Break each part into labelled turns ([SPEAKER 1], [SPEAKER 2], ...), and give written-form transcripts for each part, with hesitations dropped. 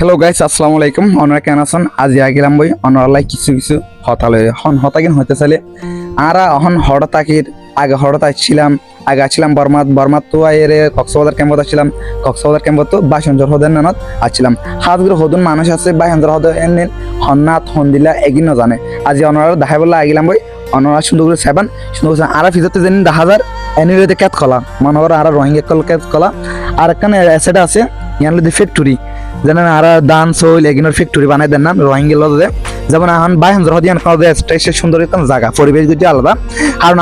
[SPEAKER 1] Hello guys, আসসালামু আলাইকুম। অনরা কেন আছেন? আজ গেলাম বই অনরালাই কিছু কিছু হতাল হতাকিন হইতে চাইলে আরা অহন হঠাৎ আগে হঠাৎ আসছিলাম বর্মাত তো এর কক্সবাজার ক্যাম্পত আসছিলাম। কক্সবাজার ক্যাম্পত তো বাসঞ্জর হদের নানত আসছিলাম। হাতগুলো হদুন মানুষ আছে বাসঞ্জর হদ এনে হন্নাথ হন্দিলা এগিন জানে। আজি অনরা দেখাই বলে আগিলাম বই অনরা সুন্দর করে সেবান সুন্দর করে আর ফিজতে যেন 10,000 এনিরেতে ক্যাত কলা মনে কর আর রোহিঙ্গা কল ক্যাত কলা আর একখানে অ্যাসেট আছে ইয়ান ফ্যাক্টরি যেন আর দান সইল এগিনোর ফ্যাক্টরি বানাই দেন না রোহিঙ্গা লদে যেমন এখন বাহনজর হদিয়ান সুন্দর একটা জায়গা পরিবেশ যদি আলাদা কারণ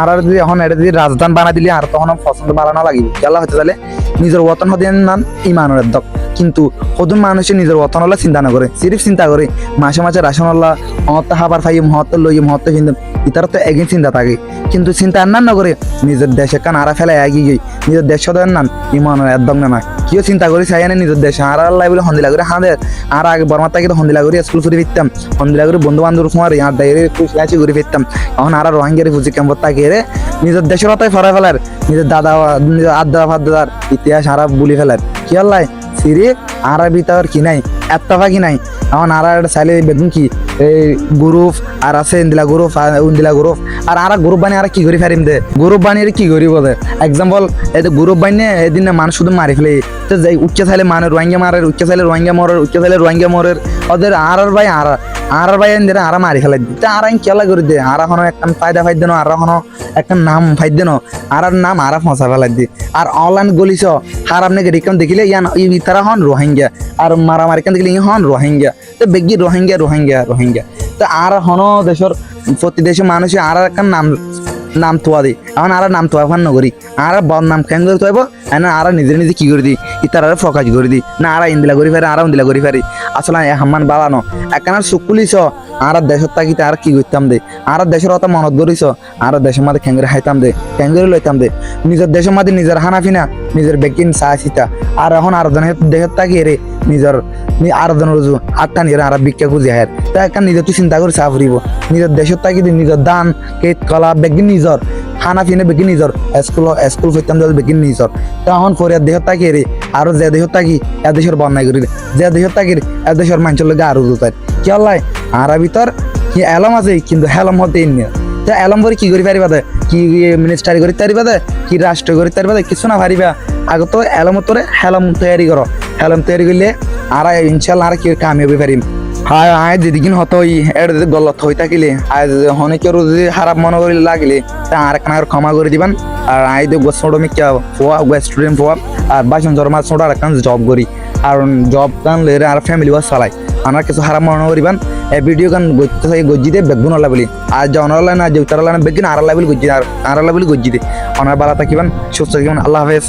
[SPEAKER 1] আর যদি এখন এটা যদি রাজধান বানাই দিলে আর তখন পছন্দ বাড়ানো লাগিব খেলা হতে চাইলে নিজের ওতন হদিয়ান নাম ইমানের দক কিন্তু সদুন মানুষের নিজের ওতন হলে চিন্তা না করে সিরিফ চিন্তা করে মাসে মাসে রাশন হল্লা মহত্ব হাবার ফাইম মহত্ব লই মহত্ব কিন্তু ইতার তো একদিন চিন্তা থাকে কিন্তু চিন্তা আন্নান না করে নিজের দেশে কান আরা ফেলে এগিয়ে গিয়ে নিজের দেশ সদন নান ইমানের একদম না কিও চিন্তা করি চাই না নিজের দেশে আর আল্লাহ বলে হন্দিলা করে হাঁদের আর আগে বর্মার তাকে হন্দিলা করে স্কুল ফুরি ফিরতাম হন্দিলা করে বন্ধু বান্ধব সময় আর ডাইরে খুশি ঘুরে ফিরতাম এখন আর রোহিঙ্গারি ফুজি ক্যাম্পত তাকে রে নিজের দেশের অতাই ফরা ফেলার নিজের নিজের আড্ডা ফাদ্দার ইতিহাস আরা বুলি ফেলার কি আল্লাহ সিরিফ আর ভিতর কি নাই এত্তফা কি নাই এখন আর চাইলে বেগুন কি এই গ্রুপ আর আছে ইন্দিলা গ্রুপ আর গ্রুপ বানিয়ে আর কি করি ফেরিম দে গ্রুপ বানিয়ে কি করি বলে এক্সাম্পল এই গ্রুপ বানিয়ে এদিন মানুষ শুধু মারি ফেলে তো যাই উচ্চে চাইলে মানে রোহিঙ্গা মারের উচ্চে চাইলে রোহিঙ্গা মরের ওদের আর ভাই আর ভাই এনে আর মারি ফেলাই দিতে আর কেলা করে দে আর এখনো একটা ফায়দা ফাইদ আর এখনো একটা নাম ফাইদ আর নাম আর ফসা ফেলাই দি আর অনলাইন গলিছ আর আপনাকে রিকম দেখিলে ইয়ান তারা হন রোহিঙ্গা আর মারামারি কেন দেখিলে হন রোহিঙ্গা তো বেগি রোহিঙ্গা তো আর হন দেশের প্রতি দেশের মানুষের আর একটা নাম তোয়া দিই এখন আর নাম তোয়া ফান নগরি আর বদনাম কেন করে তোয়াব না আর নিজে কি করে দিই ইতার আর ফকাজ করে দিই না আর ইন্দিলা করি ফেরি আর ইন্দিলা করি ফেরি আসলে হাম্মান বাড়ানো একখানা চকুলিছ আর দেশের তাকিতে আর কি করতাম দে আর দেশের কথা মনত ধরিছ আর দেশের মাঝে খেঙ্গরে খাইতাম দে খেঙ্গরে লইতাম দে নিজের দেশের মাঝে নিজের হানাফিনা নিজের বেকিন চা চিতা আর এখন আর দেশের তাকিয়ে রে নিজের আর রুজু আটটা নিয়ে আর ভিক্ষা খুঁজে হার তা একটা নিজের তুই চিন্তা করে চা ফুরিব নিজের দেশের তাকিয়ে নিজের দান কেত কলা বেগিন নিজর খানা ফিনে বেগিন নিজর স্কুল ফেরতাম বেগিন নিজর তখন পরে দেশের তাকিয়ে রে আর যে দেশের তাকি এ দেশের বন্যায় করি যে দেশের তাকির এ দেশের মানুষের লোক আরো জোতার কি আল্লাহ আর ভিতর কি এলম আছে কিন্তু হেলম হতে নিয়ে তো এলম করে কি করি পারিবা দে কি মিনিস্টারি করি পারিবা দে কি রাষ্ট্র করি পারিবা দে কিছু না পারিবা আগে তো এলম তোরে হেলম তৈরি করো হেলম তৈরি করলে আর ইনশাল্লাহ আর কি কামিয়াবি পারিম হায় আয় যেদিন হতো এটা যদি গলত হয়ে থাকিলে আয় অনেকের যদি খারাপ মনে করি লাগলে তা আর একখানা ক্ষমা করে দিবেন আর আয় তো ছোটো মিকা ফোয়া স্টুডেন্ট ফোয়া আর বাসন জন্মা ছোটো আর একখান জব করি আর জব গান লেরে আর ফ্যামিলি ওয়াজ চালাই আমার কিছু খারাপ মনে করিবেন এই ভিডিও গান গজ্জিতে থাকে গজ্জিতে বেগুন আল্লাহ বলি আর যে অনারলাই না যে উত্তরালাই না বেগুন আর আল্লাহ বলি গজ্জি আর আল্লাহ বলি গজ্জিতে অনার বালা থাকিবেন সুস্থ থাকিবেন আল্লাহ হাফেজ।